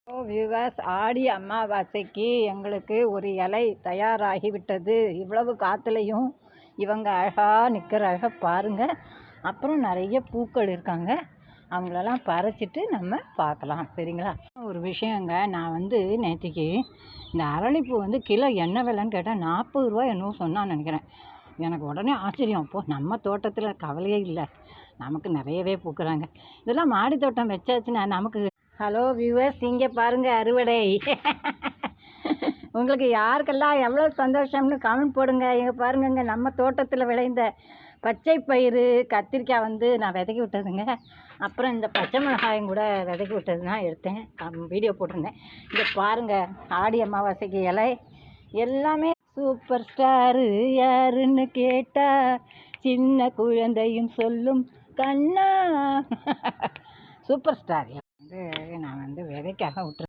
Viewers, ஆடி அமாவாசைக்கு எங்களுக்கு ஒரு இலை தயாராகிவிட்டது. இவ்வளவு காற்றுலையும் இவங்க அழகாக நிற்கிற அழகை பாருங்கள். அப்புறம் நிறைய பூக்கள் இருக்காங்க, அவங்களெல்லாம் பறிச்சிட்டு நம்ம பார்க்கலாம். சரிங்களா? ஒரு விஷயங்க, நான் நேற்றுக்கு இந்த அரளிப்பூ கிலோ என்ன விலைன்னு கேட்டால் 40 ரூபா என்னவோ சொன்னான்னு நினைக்கிறேன். எனக்கு உடனே ஆச்சரியம். அப்போது நம்ம தோட்டத்தில் கவலையே இல்லை, நமக்கு நிறையவே பூக்குறாங்க. இதெல்லாம் மாடி தோட்டம் வச்சாச்சுன்னா நமக்கு. ஹலோ வியூவர்ஸ், இங்கே பாருங்கள் அறுவடை. உங்களுக்கு யாருக்கெல்லாம் எவ்வளோ சந்தோஷம்னு கமெண்ட் போடுங்க. இங்கே பாருங்கங்க, நம்ம தோட்டத்தில் விளைந்த பச்சை பயிறு கத்திரிக்காய் நான் விதைக்கி விட்டதுங்க. அப்புறம் இந்த பச்சை மிளகாயும் கூட விதைக்கி விட்டது தான் எடுத்தேன், வீடியோ போட்டிருந்தேன். இங்கே பாருங்கள், ஆடி அமாவாசைக்கு இலை எல்லாமே. சூப்பர் ஸ்டாரு யாருன்னு கேட்டா சின்ன குழந்தையும் சொல்லும் கண்ணா. சூப்பர் ஸ்டார் நான் விதைக்காக விட்டுருக்கேன்.